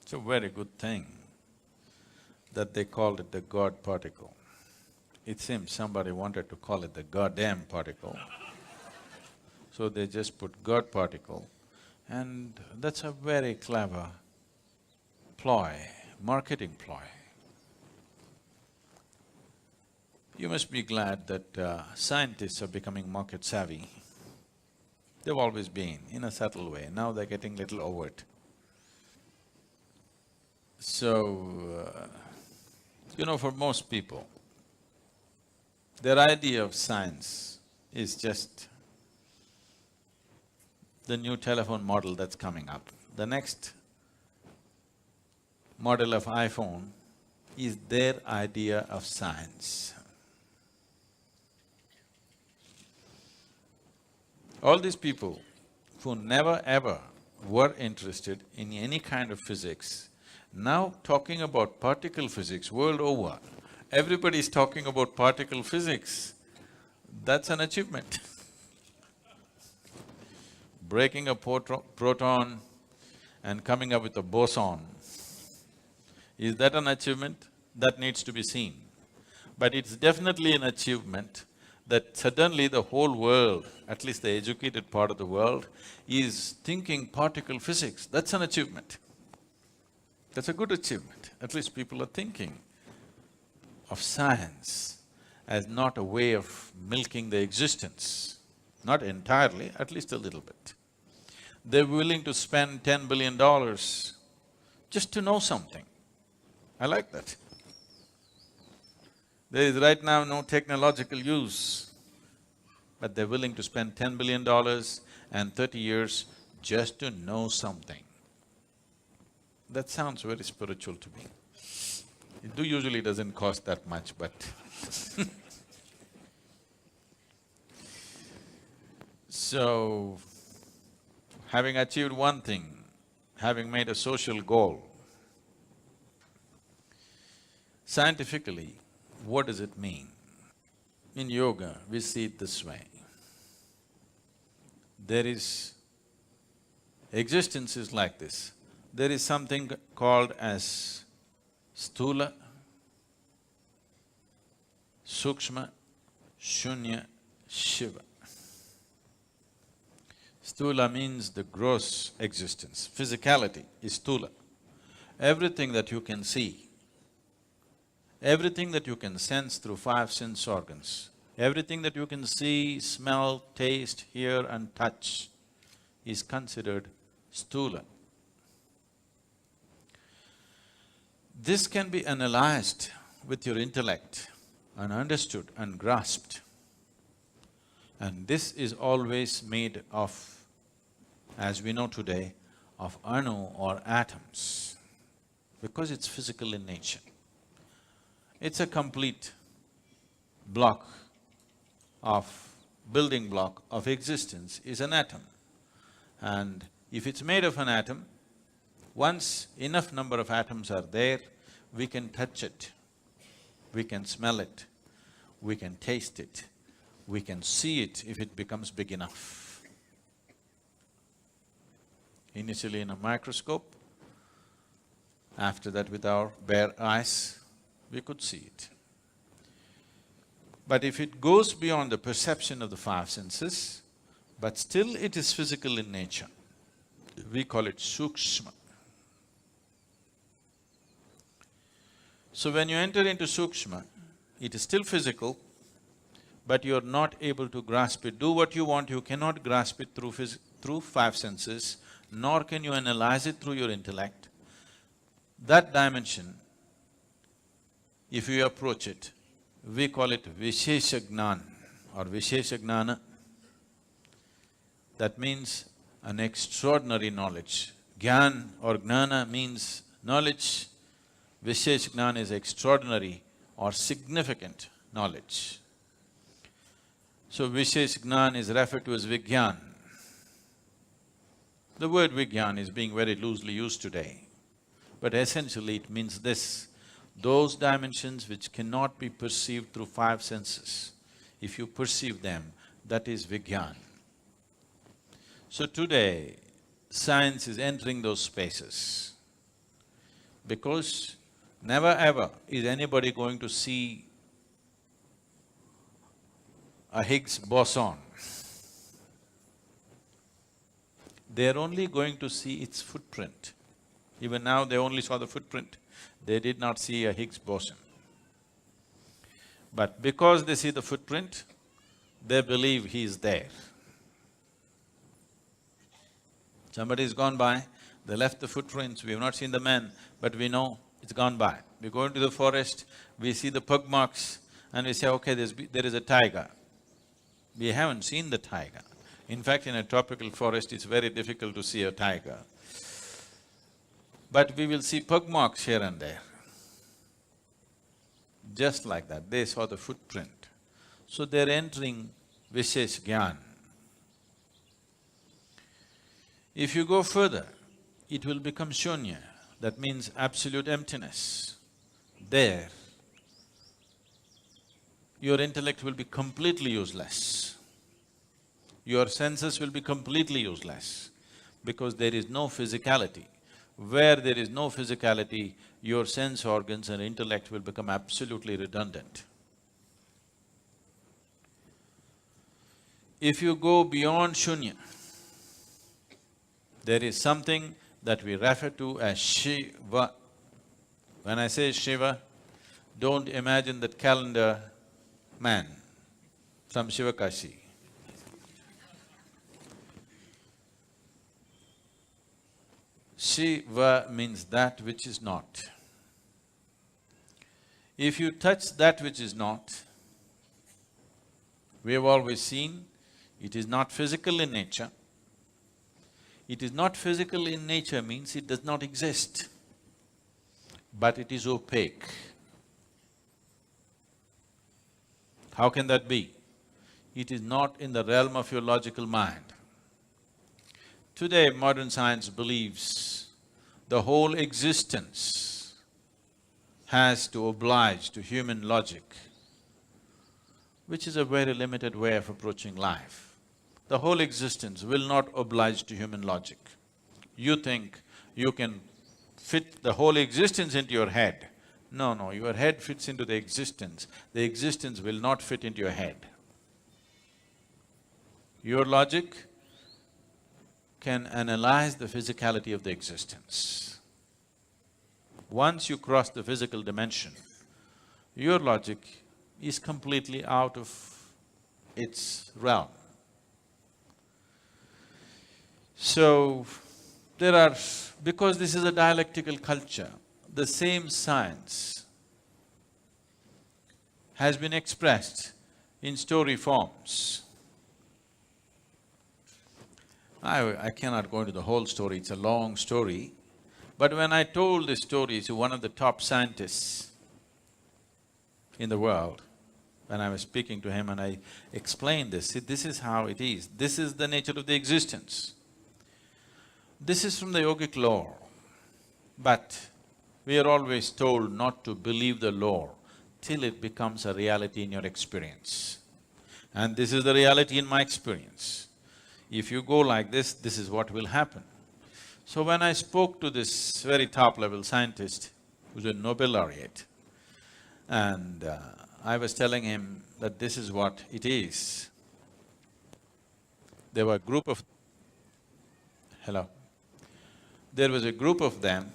It's a very good thing that they called it the God particle. It seems somebody wanted to call it the goddamn particle, so they just put God particle, and that's a very clever ploy, marketing ploy. You must be glad that scientists are becoming market savvy. They've always been, in a subtle way, now they're getting little overt. So, for most people, their idea of science is just the new telephone model that's coming up. The next model of iPhone is their idea of science. All these people who never ever were interested in any kind of physics, now talking about particle physics world over, everybody is talking about particle physics. That's an achievement. Breaking a proton and coming up with a boson, is that an achievement? That needs to be seen. But it's definitely an achievement that suddenly the whole world, at least the educated part of the world, is thinking particle physics. That's an achievement. That's a good achievement. At least people are thinking of science as not a way of milking the existence, not entirely, at least a little bit. They're willing to spend $10 billion just to know something. I like that. There is right now no technological use, but they're willing to spend $10 billion and 30 years just to know something. That sounds very spiritual to me. It usually doesn't cost that much, but so, having achieved one thing, having made a social goal, scientifically, what does it mean? In yoga, we see it this way. Existence is like this. There is something called as sthula, sukshma, shunya, shiva. Sthula means the gross existence, physicality is sthula. Everything that you can see, everything that you can sense through five sense organs, everything that you can see, smell, taste, hear and touch is considered sthula. This can be analyzed with your intellect and understood and grasped. And this is always made of, as we know today, of anu or atoms, because it's physical in nature. It's a complete block building block of existence is an atom. And if it's made of an atom, once enough number of atoms are there, we can touch it, we can smell it, we can taste it, we can see it if it becomes big enough. Initially in a microscope, after that with our bare eyes, we could see it. But if it goes beyond the perception of the five senses, but still it is physical in nature, we call it sukshma. So when you enter into sukshma, it is still physical, but you're not able to grasp it. Do what you want, you cannot grasp it through five senses, nor can you analyze it through your intellect. That dimension, if you approach it, we call it Vishesha Jnana or Vishesha Jnana. That means an extraordinary knowledge. Gyan or Jnana means knowledge, Vishesha Jnana is extraordinary or significant knowledge. So Vishesha Jnana is referred to as Vigyan. The word Vigyan is being very loosely used today, but essentially it means this: those dimensions which cannot be perceived through five senses, if you perceive them, that is Vigyan. So today, science is entering those spaces because never ever is anybody going to see a Higgs boson. They're only going to see its footprint. Even now, they only saw the footprint. They did not see a Higgs boson. But because they see the footprint, they believe he is there. Somebody's gone by, they left the footprints, we have not seen the man, but we know it's gone by. We go into the forest, we see the pug marks and we say, okay, there is a tiger. We haven't seen the tiger. In fact, in a tropical forest, it's very difficult to see a tiger. But we will see pug marks here and there. Just like that, they saw the footprint. So they're entering Vishesh Gyan. If you go further, it will become shunya, that means absolute emptiness. There, your intellect will be completely useless. Your senses will be completely useless because there is no physicality. Where there is no physicality, your sense organs and intellect will become absolutely redundant. If you go beyond shunya, there is something that we refer to as Shiva. When I say Shiva, don't imagine that calendar man from Shivakashi. Shiva means that which is not. If you touch that which is not, we have always seen, it is not physical in nature. It is not physical in nature means it does not exist, but it is opaque. How can that be? It is not in the realm of your logical mind. Today, modern science believes the whole existence has to oblige to human logic, which is a very limited way of approaching life. The whole existence will not oblige to human logic. You think you can fit the whole existence into your head. No, your head fits into the existence will not fit into your head. Your logic can analyze the physicality of the existence. Once you cross the physical dimension, your logic is completely out of its realm. So, because this is a dialectical culture, the same science has been expressed in story forms. I cannot go into the whole story, it's a long story. But when I told this story to one of the top scientists in the world, when I was speaking to him and I explained this, see, this is how it is, this is the nature of the existence. This is from the yogic lore, but we are always told not to believe the lore till it becomes a reality in your experience. And this is the reality in my experience. If you go like this is what will happen. So when I spoke to this very top-level scientist, who's a Nobel laureate, and I was telling him that this is what it is, there were a group of… Hello? There was a group of them,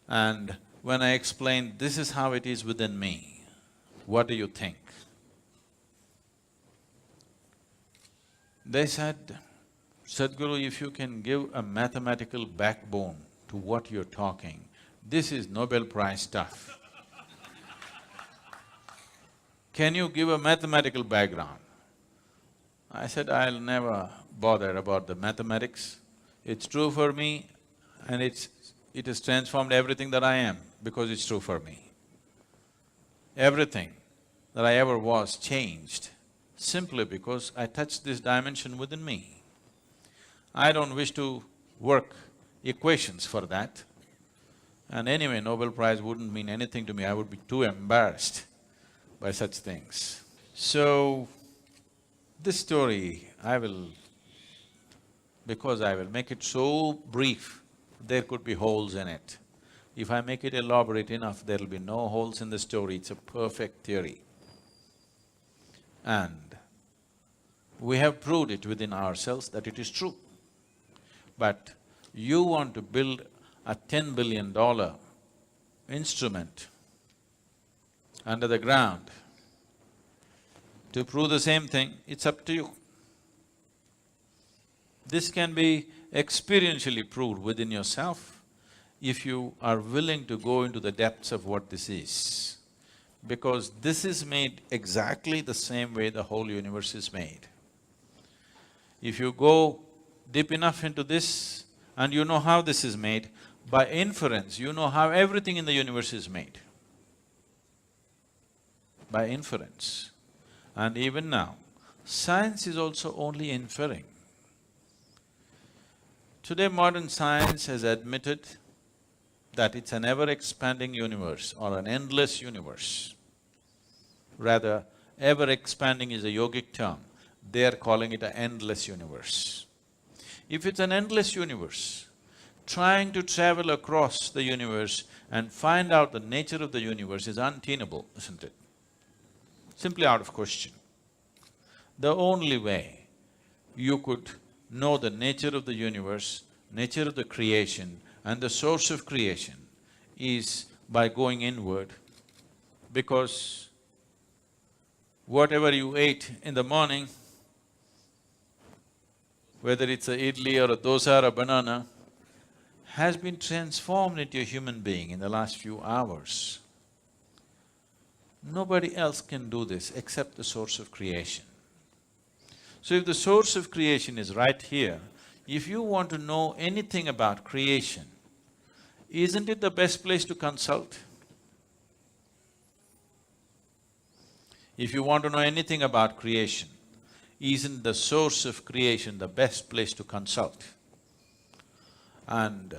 and when I explained, this is how it is within me, what do you think? They said, Sadhguru, if you can give a mathematical backbone to what you're talking, this is Nobel Prize stuff. Can you give a mathematical background? I said, I'll never bother about the mathematics. It's true for me and it has transformed everything that I am because it's true for me. Everything that I ever was changed simply because I touched this dimension within me. I don't wish to work equations for that. And anyway, Nobel Prize wouldn't mean anything to me, I would be too embarrassed by such things. So, this story, I will because I will make it so brief, there could be holes in it. If I make it elaborate enough, there'll be no holes in the story, it's a perfect theory. And we have proved it within ourselves that it is true. But you want to build a $10 billion instrument under the ground to prove the same thing, it's up to you. This can be experientially proved within yourself if you are willing to go into the depths of what this is. Because this is made exactly the same way the whole universe is made. If you go deep enough into this and you know how this is made, by inference, you know how everything in the universe is made. By inference. And even now, science is also only inferring. Today modern science has admitted that it's an ever-expanding universe or an endless universe. Rather, ever-expanding is a yogic term, they are calling it an endless universe. If it's an endless universe, trying to travel across the universe and find out the nature of the universe is untenable, isn't it? Simply out of question. The only way you could know the nature of the universe, nature of the creation and the source of creation is by going inward, because whatever you ate in the morning, whether it's a idli or a dosa or a banana, has been transformed into a human being in the last few hours. Nobody else can do this except the source of creation. So if the source of creation is right here, if you want to know anything about creation, isn't it the best place to consult? If you want to know anything about creation, isn't the source of creation the best place to consult? And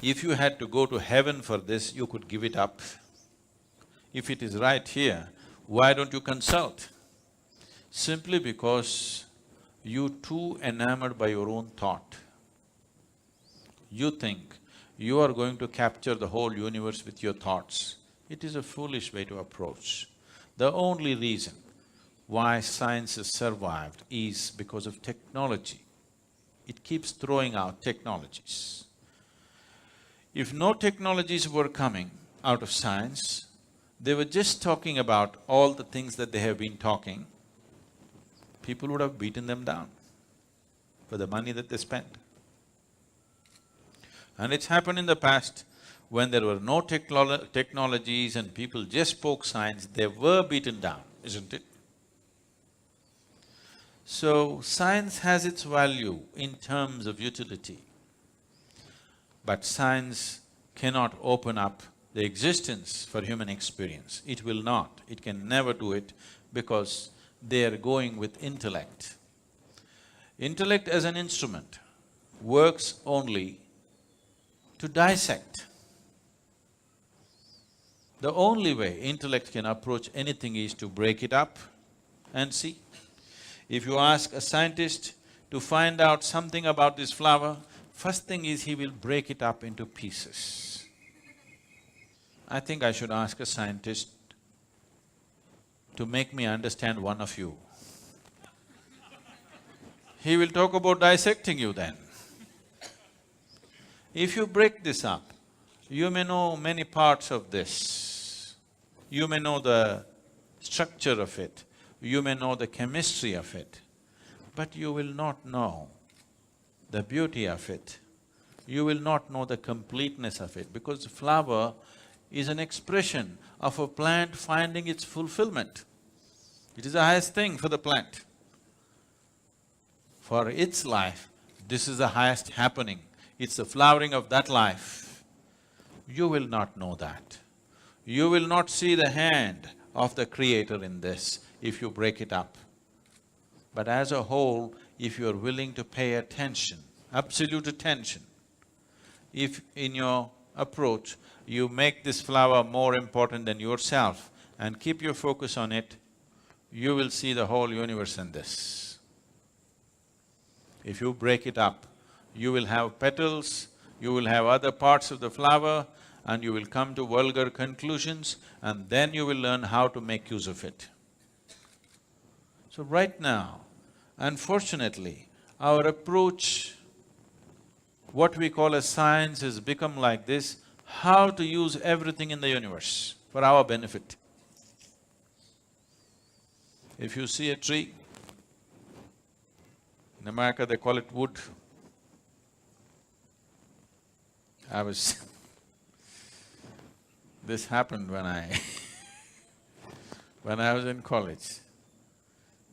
if you had to go to heaven for this, you could give it up. If it is right here, why don't you consult? Simply because you're too enamored by your own thought. You think you are going to capture the whole universe with your thoughts. It is a foolish way to approach. The only reason why science has survived is because of technology. It keeps throwing out technologies. If no technologies were coming out of science, they were just talking about all the things that they have been talking, people would have beaten them down for the money that they spent. And it's happened in the past, when there were no technologies and people just spoke science, they were beaten down, isn't it? So, science has its value in terms of utility, but science cannot open up the existence for human experience. It will not, it can never do it because they are going with intellect. Intellect as an instrument works only to dissect. The only way intellect can approach anything is to break it up and see. If you ask a scientist to find out something about this flower, first thing is he will break it up into pieces. I think I should ask a scientist to make me understand one of you. He will talk about dissecting you then. If you break this up, you may know many parts of this. You may know the structure of it, you may know the chemistry of it, but you will not know the beauty of it. You will not know the completeness of it, because the flower is an expression of a plant finding its fulfillment. It is the highest thing for the plant. For its life, this is the highest happening. It's the flowering of that life. You will not know that. You will not see the hand of the Creator in this if you break it up. But as a whole, if you are willing to pay attention, absolute attention, if in your approach you make this flower more important than yourself and keep your focus on it, you will see the whole universe in this. If you break it up, You will have petals, you will have other parts of the flower, and you will come to vulgar conclusions, and then you will learn how to make use of it. So right now, unfortunately, our approach, what we call as science, has become like this: how to use everything in the universe for our benefit. If you see a tree, in America they call it wood. This happened when when I was in college.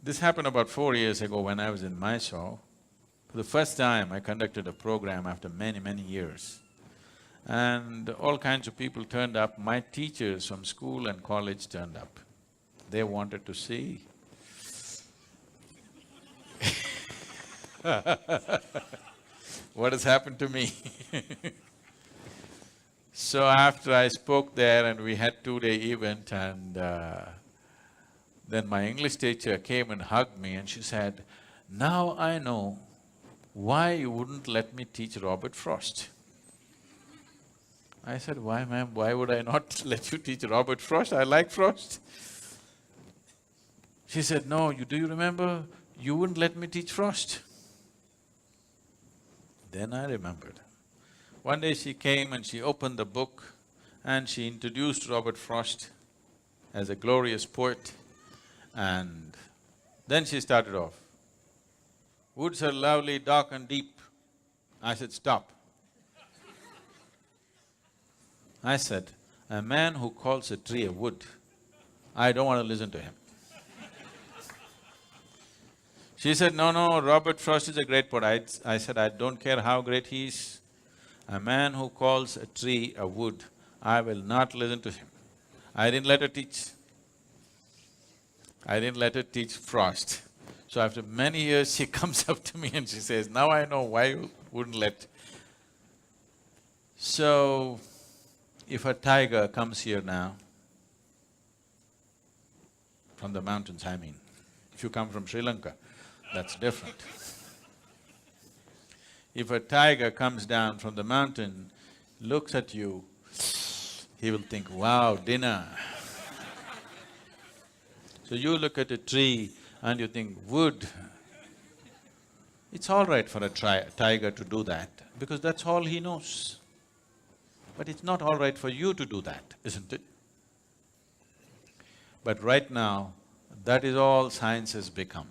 This happened about 4 years ago when I was in Mysore. For the first time, I conducted a program after many years. And all kinds of people turned up. My teachers from school and college turned up. They wanted to see. What has happened to me? So after I spoke there and we had 2-day event, and then my English teacher came and hugged me and she said, "Now I know why you wouldn't let me teach Robert Frost." I said, "Why, ma'am, why would I not let you teach Robert Frost? I like Frost." She said, "No, do you remember, you wouldn't let me teach Frost?" Then I remembered. One day she came and she opened the book and she introduced Robert Frost as a glorious poet, and then she started off. "Woods are lovely, dark and deep." I said, "Stop." I said, "A man who calls a tree a wood, I don't want to listen to him." She said, "No, Robert Frost is a great poet." I said, "I don't care how great he is. A man who calls a tree a wood, I will not listen to him." I didn't let her teach. I didn't let her teach Frost. So after many years, she comes up to me and she says, "Now I know why you wouldn't let." So, if a tiger comes here now, from the mountains, I mean, if you come from Sri Lanka, that's different. If a tiger comes down from the mountain, looks at you, he will think, "Wow, dinner." So you look at a tree and you think, "Wood." It's all right for a tiger to do that, because that's all he knows. But it's not all right for you to do that, isn't it? But right now, that is all science has become.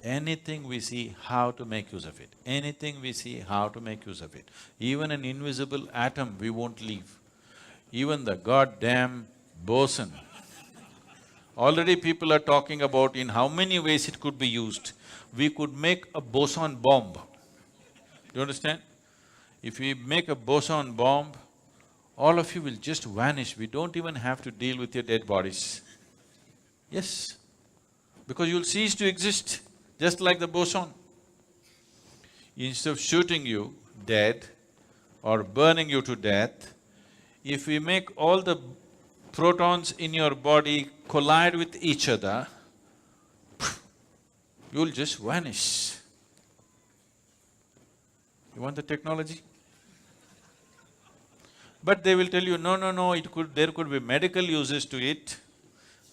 Anything we see, how to make use of it. Anything we see, how to make use of it. Even an invisible atom, we won't leave. Even the goddamn boson. Already people are talking about in how many ways it could be used. We could make a boson bomb. Do you understand? If we make a boson bomb, all of you will just vanish. We don't even have to deal with your dead bodies. Yes, because you'll cease to exist, just like the boson. Instead of shooting you dead or burning you to death, if we make all the protons in your body collide with each other, you'll just vanish. You want the technology? But they will tell you, no, there could be medical uses to it.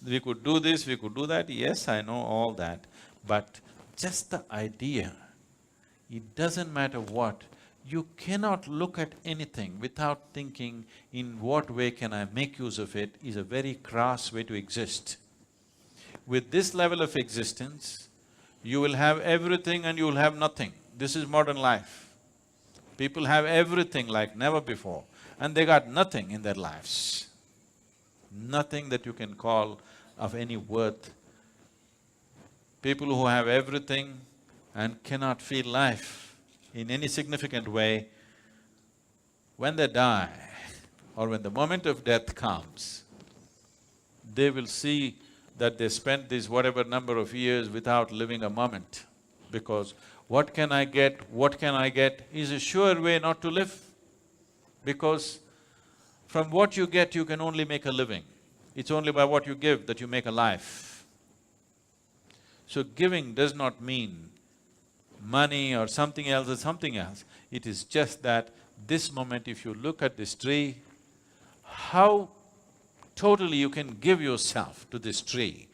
We could do this, we could do that. Yes, I know all that. But just the idea, it doesn't matter what, you cannot look at anything without thinking, in what way can I make use of it, is a very crass way to exist. With this level of existence, you will have everything and you will have nothing. This is modern life. People have everything like never before, and they got nothing in their lives. Nothing that you can call of any worth. People who have everything and cannot feel life in any significant way, when they die or when the moment of death comes, they will see that they spent this whatever number of years without living a moment, because what can I get is a sure way not to live, because from what you get, you can only make a living. It's only by what you give that you make a life. So giving does not mean money or something else or something else. It is just that this moment, if you look at this tree, how totally you can give yourself to this tree,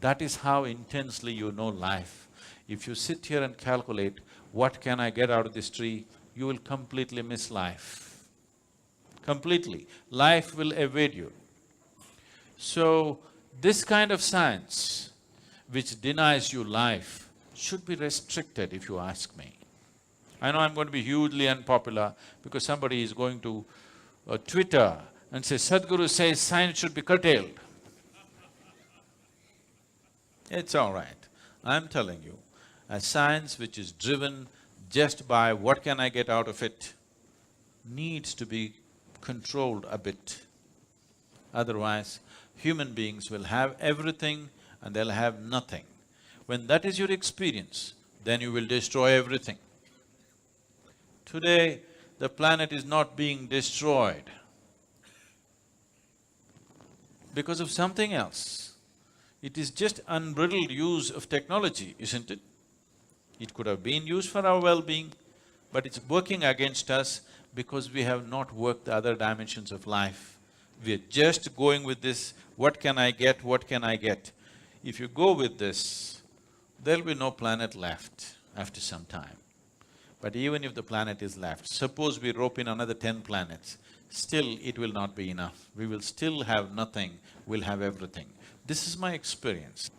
that is how intensely you know life. If you sit here and calculate, what can I get out of this tree, you will completely miss life. Completely. Life will evade you. So, this kind of science which denies you life should be restricted, if you ask me. I know I'm going to be hugely unpopular because somebody is going to Twitter and say, Sadhguru says science should be curtailed. It's all right. I'm telling you, a science which is driven just by what can I get out of it needs to be controlled a bit. Otherwise, human beings will have everything and they'll have nothing. When that is your experience, then you will destroy everything. Today, the planet is not being destroyed because of something else. It is just unbridled use of technology, isn't it? It could have been used for our well-being, but it's working against us because we have not worked the other dimensions of life. We're just going with this, what can I get, what can I get? If you go with this, there'll be no planet left after some time. But even if the planet is left, suppose we rope in another 10 planets, still it will not be enough. We will still have nothing, we'll have everything. This is my experience.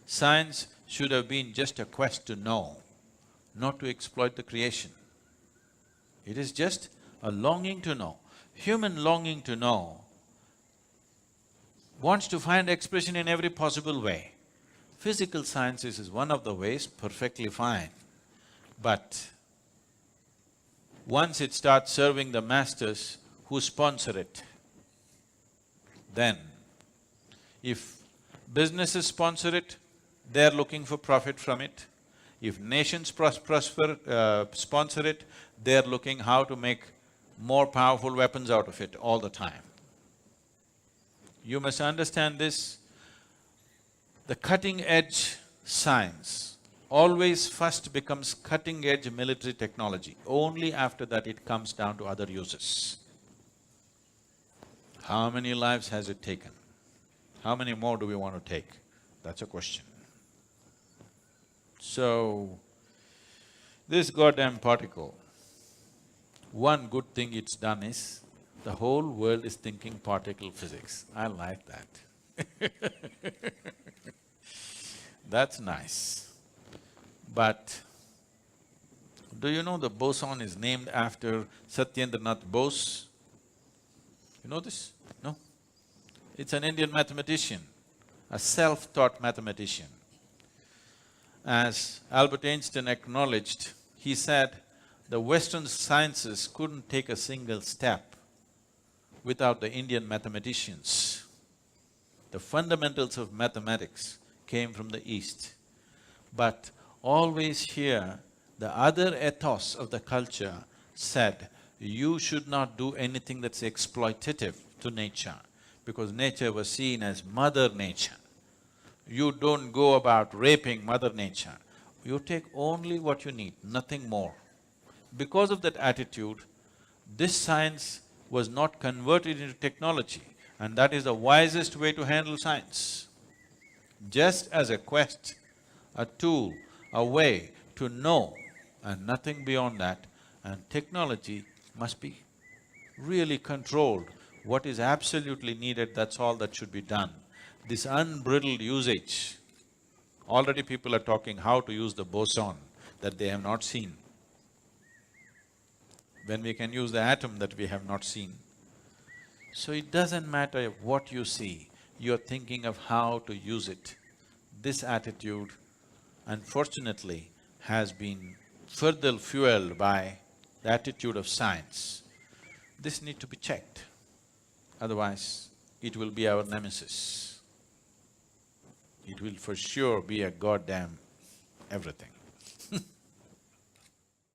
Science should have been just a quest to know, not to exploit the creation. It is just a longing to know. Human longing to know wants to find expression in every possible way. Physical sciences is one of the ways, perfectly fine. But once it starts serving the masters who sponsor it, then if businesses sponsor it, they're looking for profit from it. If nations sponsor it, they're looking how to make more powerful weapons out of it all the time. You must understand this. The cutting-edge science always first becomes cutting-edge military technology. Only after that it comes down to other uses. How many lives has it taken? How many more do we want to take? That's a question. So, this goddamn particle, one good thing it's done is, the whole world is thinking particle physics. I like that. That's nice. But do you know the boson is named after Satyendranath Bose? You know this? No? It's an Indian mathematician, a self-taught mathematician. As Albert Einstein acknowledged, he said, the Western sciences couldn't take a single step without the Indian mathematicians. The fundamentals of mathematics came from the East. But always here, the other ethos of the culture said, you should not do anything that's exploitative to nature, because nature was seen as Mother Nature. You don't go about raping Mother Nature. You take only what you need, nothing more. Because of that attitude, this science was not converted into technology, and that is the wisest way to handle science. Just as a quest, a tool, a way to know, and nothing beyond that, and technology must be really controlled. What is absolutely needed, that's all that should be done. This unbridled usage, already people are talking how to use the boson that they have not seen. When we can use the atom that we have not seen. So it doesn't matter what you see, you're thinking of how to use it. This attitude, unfortunately, has been further fueled by the attitude of science. This need to be checked, otherwise it will be our nemesis. It will for sure be a goddamn everything.